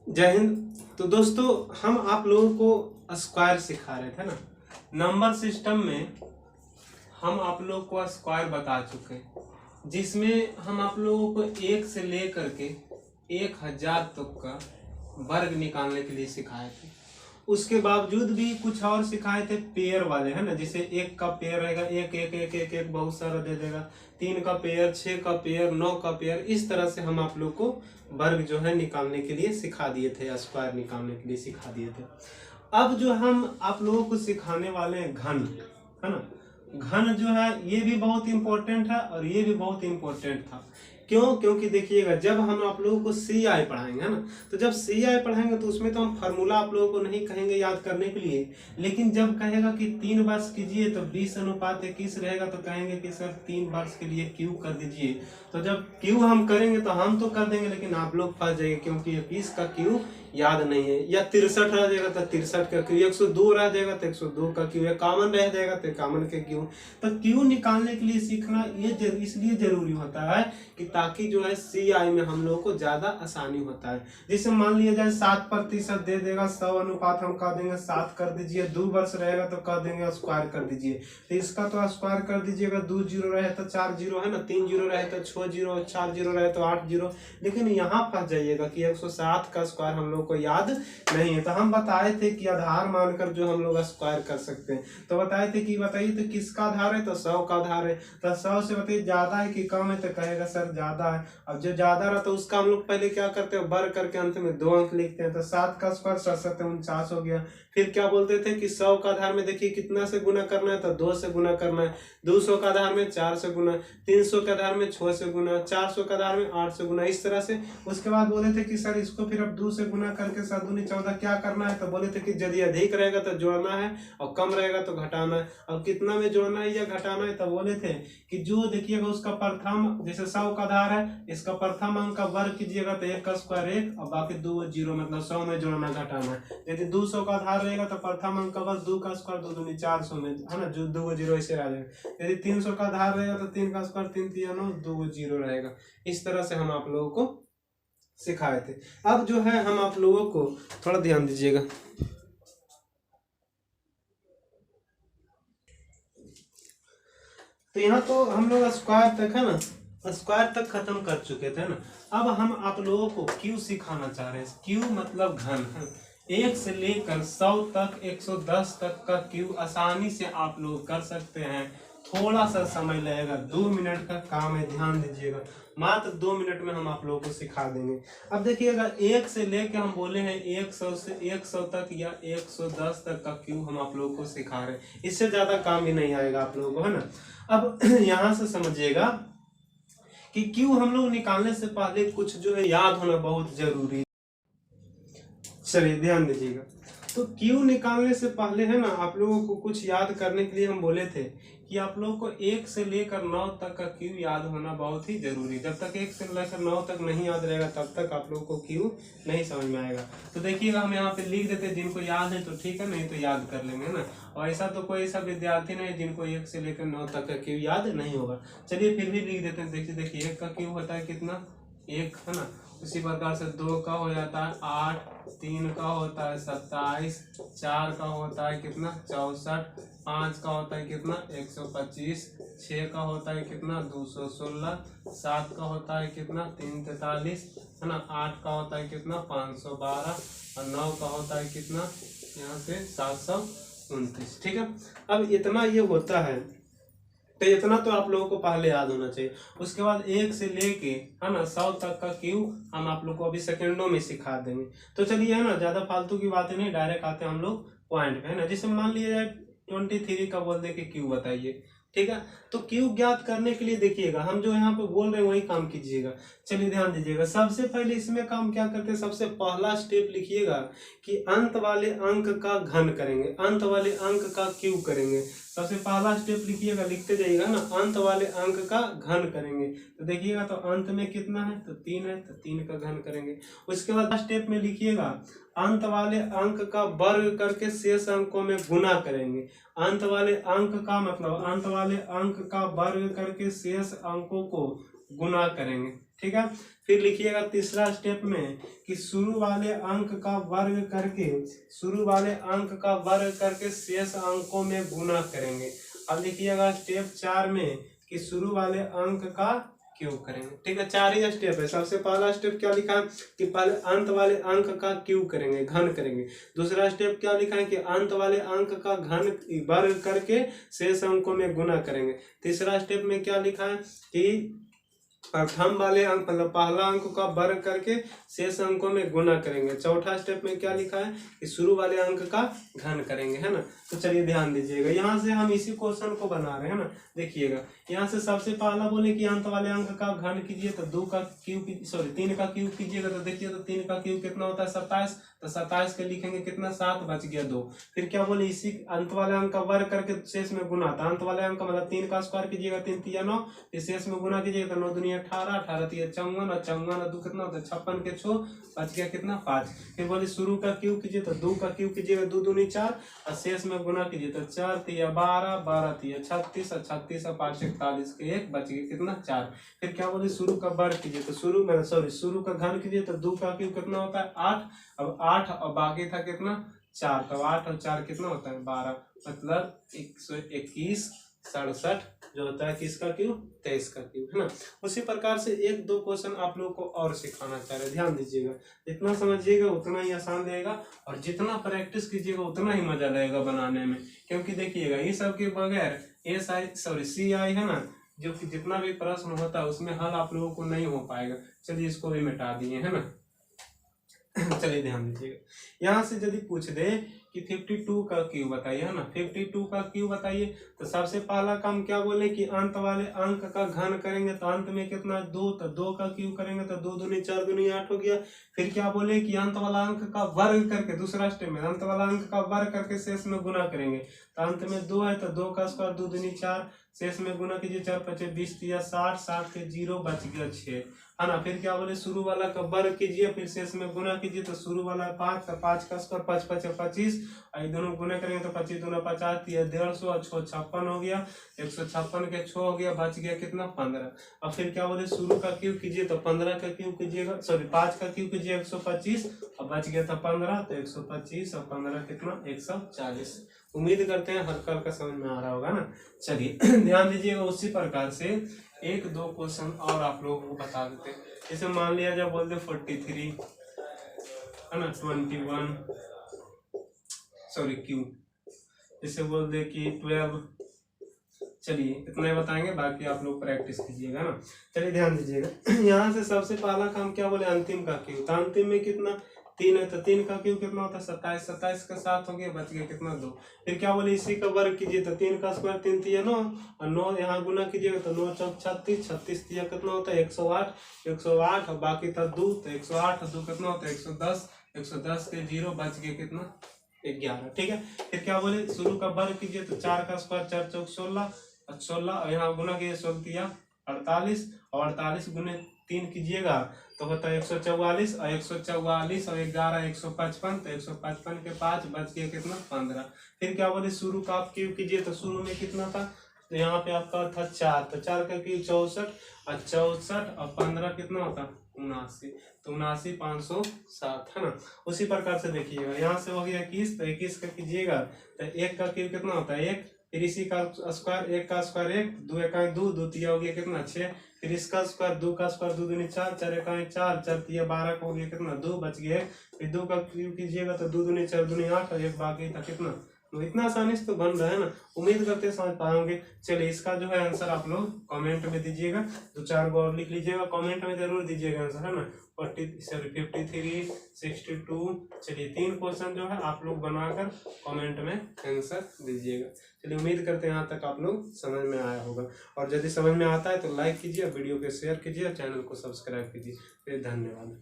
जय हिंद। तो दोस्तों, हम आप लोगों को स्क्वायर सिखा रहे थे ना। नंबर सिस्टम में हम आप लोगों को स्क्वायर बता चुके हैं, जिसमें हम आप लोगों को 1 से लेकर के 1000 तक का वर्ग निकालने के लिए सिखाए थे। उसके बावजूद भी कुछ और सिखाए थे पेयर वाले, है ना। जैसे 1 का पेयर रहेगा, एक एक एक एक एक बहुत सारा दे देगा, 3 का पेयर, 6 का पेयर, 9 का पेयर। इस तरह से हम आप लोग को वर्ग जो है निकालने के लिए सिखा दिए थे, स्क्वायर निकालने के लिए सिखा दिए थे। अब जो हम आप लोगों को सिखाने वाले हैं घन, है ना। घन जो है ये भी बहुत इंपॉर्टेंट है और ये भी बहुत इंपॉर्टेंट था। क्यों? क्योंकि देखिएगा, जब हम आप लोगों को सी आई पढ़ाएंगे, है ना, तो जब सी आई पढ़ाएंगे तो उसमें तो हम फार्मूला आप लोगों को नहीं कहेंगे याद करने के लिए, लेकिन जब कहेगा कि 3 वर्ष कीजिए तो 20:21 रहेगा, तो कहेंगे कि सर 3 वर्ष के लिए क्यू कर दीजिए। तो जब क्यू हम करेंगे तो हम तो कर देंगे, लेकिन आप लोग फंस जाएंगे, क्योंकि 21 का क्यू याद नहीं है। या 63 रह जाएगा तो 63 का क्यू, 102 रह जाएगा तो 102 का क्यू, 51 रह जाएगा तो 51 के क्यू। तो क्यू निकालने के लिए सीखना ये इसलिए जरूरी होता है कि ताकि जो है सी आई में हम लोगों को ज्यादा आसानी होता है। जैसे मान लिया जाए 7% दे देगा, 100 अनुपात हम कह देंगे 7 कर दीजिए। 2 वर्ष रहेगा तो कह देंगे स्क्वायर कर दीजिए। तो इसका तो स्क्वायर कर दीजिएगा। 2 जीरो रहे तो 4 जीरो, है ना। 3 जीरो रहे तो 6 जीरो, 4 जीरो रहे तो 8 जीरो। लेकिन यहाँ फंस जाइएगा कि 107 का स्क्वायर हम लोग को याद नहीं है। तो हम बताए थे कि आधार मानकर जो हम लोग स्क्वायर कर सकते हैं। तो बताए थे कि बताइए तो किसका आधार है, तो 100 का आधार है। तो 100 से बताइए ज्यादा है कि कम है, तो कहेगा सर ज्यादा है। अब जो ज्यादा रहा तो उसका हम लोग पहले क्या करते हैं, वर्ग करके अंत में 2 अंक लिखते हैं। तो 7 का स्क्वायर 7 49 हो गया। फिर क्या बोलते थे कि 100 का आधार में देखिए कितना से गुना करना है, तो 2 से गुना करना है। 200 का आधार में 4 से गुना, 300 के आधार में 6 से गुना, 400 का आधार में 8 से गुना, इस तरह से। उसके बाद बोले थे कि सर इसको फिर अब 2 से गुना करके 7 दूनी 14 क्या करना है, तो बोले थे कि यदि अधिक रहेगा तो जोड़ना है और कम रहेगा तो घटाना है। अब कितना में जोड़ना है या घटाना है, तो बोले थे कि जो देखिएगा उसका प्रथम, जैसे 100 का आधार है, इसका प्रथम अंक का वर्ग कीजिएगा तो 1 का स्क्वायर 1 और बाकी 2 जीरो, मतलब 100 में जोड़ना घटाना है। यदि 200 का आधार रहेगा तो प्रथम अंक का वर्ग 2 का स्क्वायर 2 दूनी 400 में, है ना, जो 2 जीरो ऐसे आ जाएगा। यदि 300 का आधार रहेगा तो 3 का स्क्वायर 3 3 9 2 जीरो रहेगा। इस तरह से हम आप लोगों को सिखाए थे। अब जो है हम आप लोगों को थोड़ा ध्यान दीजिएगा। तो यहाँ तो हम लोग स्क्वायर तक, है ना, स्क्वायर तक खत्म कर चुके थे ना। अब हम आप लोगों को क्यू सिखाना चाह रहे हैं। क्यू मतलब घन है। 1 से लेकर 100 तक, 110 तक का क्यू आसानी से आप लोग कर सकते हैं। थोड़ा सा समय लगेगा, 2 मिनट का काम है, ध्यान दीजिएगा। मात्र 2 मिनट में हम आप लोगों को सिखा देंगे। अब देखिएगा 1 से लेकर हम बोले हैं 100 से 100 तक या 110 तक का क्यू हम आप लोगों को सिखा रहे हैं। इससे ज्यादा काम भी नहीं आएगा आप लोगों को, है ना। अब यहां से समझिएगा कि क्यू हम लोग निकालने से पहले कुछ जो है याद होना बहुत जरूरी है। चलिए ध्यान दीजिएगा। तो क्यू निकालने से पहले, है ना, आप लोगों को कुछ याद करने के लिए हम बोले थे कि आप लोगों को 1 से लेकर 9 तक का क्यू याद होना बहुत ही जरूरी। जब तक 1 से लेकर 9 तक नहीं याद रहेगा तब तक आप लोगों को क्यू नहीं समझ में आएगा। तो देखिएगा हम यहाँ पे लिख देते, जिनको याद है तो ठीक है, नहीं तो याद कर लेंगे, है ना। और ऐसा तो कोई ऐसा विद्यार्थी नहीं जिनको 1 से लेकर 9 तक का क्यू याद नहीं होगा। चलिए फिर भी लिख देते हैं। देखिए 1 का क्यू होता है कितना, 1, है ना। उसी प्रकार से 2 का हो जाता है 8, 3 का होता है 27, 4 का होता है कितना 64, 5 का होता है कितना 125, 6 का होता है कितना 216, 7 का होता है कितना 343, है ना। 8 का होता है कितना 512 और 9 का होता है कितना यहाँ से 729। ठीक है। अब इतना ये होता है, तो इतना तो आप लोगों को पहले याद होना चाहिए। उसके बाद 1 से लेके, है ना, 100 तक का क्यू हम आप लोग को अभी सेकंडों में सिखा देंगे। तो चलिए, है ना, ज्यादा फालतू की बातें नहीं, डायरेक्ट आते हैं हम लोग पॉइंट पे, है ना। जैसे मान लिया जाए 23 का बोल दे के क्यू बताइए, ठीक है। तो क्यू ज्ञात करने के लिए देखिएगा हम जो यहाँ पे बोल रहे हैं वही काम कीजिएगा। चलिए ध्यान दीजिएगा। सबसे पहले इसमें काम क्या करते हैं, सबसे पहला स्टेप लिखिएगा कि अंत वाले अंक का घन करेंगे, अंत वाले अंक का क्यू करेंगे। सबसे पहला स्टेप लिखिएगा, लिखते जाइएगा ना, अंत वाले अंक का घन करेंगे। तो देखिएगा तो अंत में कितना है, तो 3 है, तो 3 का घन करेंगे। उसके बाद स्टेप में लिखिएगा अंत वाले अंक का वर्ग करके शेष अंकों में गुना करेंगे। अंत वाले अंक का मतलब अंत वाले अंक का वर्ग करके शेष अंकों को गुना करेंगे। ठीक है। फिर लिखिएगा तीसरा स्टेप में कि शुरू वाले अंक का वर्ग करके शेष अंकों में गुना करेंगे। अब लिखिएगा स्टेप 4 में कि शुरू वाले अंक का क्यूब करेंगे। ठीक है, 4 ही स्टेप है। सबसे पहला स्टेप क्या लिखा है कि पहले अंत वाले अंक का क्यूब करेंगे, घन करेंगे। दूसरा स्टेप क्या लिखा है कि अंत वाले अंक का घन वर्ग करके शेष अंकों में गुना करेंगे। तीसरा स्टेप में क्या लिखा है कि प्रथम वाले अंक मतलब पहला अंक का वर्ग करके शेष अंकों में गुना करेंगे। चौथा स्टेप में क्या लिखा है कि शुरू वाले अंक का घन करेंगे, है ना। तो चलिए ध्यान दीजिएगा, यहाँ से हम इसी क्वेश्चन को बना रहे हैं ना। देखिएगा यहाँ से सबसे पहला बोले कि अंत वाले अंक का घन कीजिए तो 3 का क्यूब कीजिएगा तो देखिए तो 3 का क्यूब कितना होता है 27। तो 27 के लिखेंगे कितना 7 बच गया 2। फिर क्या बोले इसी अंत वाले अंक का वर्ग करके शेष में गुना। तो अंत वाले अंक मतलब 3 का स्क्वायर कीजिएगा 3 तिया 9, फिर शेष में गुना कीजिएगा तो 9 दूनी 18, 18 तिया 54 और 54 और 2 कितना होता है 56 के 6 बच गया कितना 5। फिर बोले शुरू का क्यूब कीजिए तो 2 का क्यूब कीजिएगा 2 दूनी 4 और शेष में गुना कीजिए तो 4 तिया 12, 12 तिया 36 और 36 और 5 41 के 1 बच गया कितना 4। फिर क्या बोले शुरू का वर्ग कीजिए तो शुरू का घन कीजिए तो 2 का क्यूब कितना होता है 8। अब 8 और बाकी था कितना 4, तो 8 और 4 कितना होता है 12, मतलब 121 67 जो होता है किसका क्यूब 23 का क्यूब, है ना। उसी प्रकार से 1-2 क्वेश्चन आप लोगों को और सिखाना चाह रहे हैं। ध्यान दीजिएगा, जितना समझिएगा उतना ही आसान रहेगा और जितना प्रैक्टिस कीजिएगा उतना ही मजा लगेगा बनाने में। क्योंकि देखिएगा ये सब के बगैर CI है ना, जो कि जितना भी प्रश्न होता है उसमें हल आप लोगों को नहीं हो पाएगा। चलिए इसको भी मिटा दिए, है ना। चलिए ध्यान दीजिएगा, यहाँ से यदि पूछ दे कि 52 का क्यूब बताइए, है ना, 52 का क्यूब बताइए तो सबसे पहला काम क्या बोले कि अंत वाले अंक का घन करेंगे तो अंत में कितना 2, तो 2 का क्यूब करेंगे तो 2 दूनी 4 दूनी 8 हो गया। फिर क्या बोले कि अंत वाला अंक का वर्ग करके, दूसरा स्टेप में अंत वाला अंक का वर्ग करके शेष में गुना करेंगे। तो अंत में 2 है तो 2 का स्क्वायर 2 दूनी 4, शेष में गुना कीजिए 4 5 20 तिया 60, 60 के 0 बच गया 6, है ना। फिर क्या बोले शुरू वाला का वर्ग कीजिए फिर शेष में गुना कीजिए तो शुरू वाला 5 तो 5 का स्क्वायर 5 5 25 और दोनों गुना करेंगे तो 25 दूना 50 तिया 150 और 6 56 हो गया, 156 के 6 हो गया, बच गया कितना 15। और फिर क्या बोले शुरू का क्यूब कीजिए तो 15 का क्यूब कीजिएगा 5 का क्यूब कीजिए 125 और बच गया था 15, तो 125 और 15 कितना 140। उम्मीद करते हैं हल्का हल्का समझ में आ रहा होगा ना। चलिए ध्यान दीजिएगा, उसी प्रकार से 1-2 क्वेश्चन और आप लोगों को बता देते हैं। जैसे मान लिया जब बोलते 43 है ना 21 क्यूब, जैसे बोल दे कि 12। चलिए इतना ही बताएंगे, बाकी आप लोग प्रैक्टिस कीजिएगा ना। चलिए ध्यान दीजिएगा, यहाँ से सबसे पहला काम क्या बोले अंतिम का क्यूब। तो अंतिम में कितना 3 है तो 3 का क्यूब कितना होता है 27, 27 का 7 हो गया, बच गया कितना 2। फिर क्या बोले इसी का वर्ग कीजिए तो 3 का स्क्वायर 3 तिया 9 और 9 यहाँ गुना कीजिएगा तो 9 चौक 36, 36 तिया कितना होता है 108, 108 और बाकी था 2 तो 108 और 2 कितना होता है 110, 110 के 0 बच गया कितना 11। ठीक है, फिर क्या बोले शुरू का वर्ग कीजिए तो 4 का स्क्वायर 4 चौक 16 और 16 और यहाँ गुना कीजिए 16 तिया 48 और 48 गुने 3 कीजिएगा तो होता है 144 और 144 और 11 155, तो 155 के 5 बच गया कितना 15। फिर क्या बोले शुरू का आप क्यूब कीजिए तो शुरू में कितना था तो यहाँ पे आपका था 4, तो 4 का क्यूब 64 और 64 और 15 कितना होता 79, तो 79 507, है ना। उसी प्रकार से देखिएगा यहाँ से हो गया 21, तो 21 का कीजिएगा तो 1 का क्यूब कितना होता है 1, फिर इसी का स्क्वायर 1 का स्क्वायर 1, 2 एकाई 2, 2 तिया हो गया कितना 6, फिर इसका स्क्वायर 2 का स्क्वायर 2 दूनी 4, 4 एकाई 4, 4 तिया 12 का हो गया कितना 2 बच गया। फिर 2 का क्यूब कीजिएगा तो 2 दूनी 4 दूनी 8 और 1 बाकी था कितना। तो इतना आसानी से तो बन रहा है ना, उम्मीद करते हैं समझ पाएंगे। चलिए इसका जो है आंसर आप लोग कमेंट में दीजिएगा, 2-4 गो और लिख लीजिएगा, कमेंट में जरूर दीजिएगा आंसर, है ना। 53, 62। चलिए 3 क्वेश्चन जो है आप लोग बनाकर कमेंट में आंसर दीजिएगा। चलिए उम्मीद करते हैं यहाँ तक आप लोग समझ में आया होगा, और यदि समझ में आता है तो लाइक कीजिए, वीडियो को शेयर कीजिए, चैनल को सब्सक्राइब कीजिए। फिर धन्यवाद।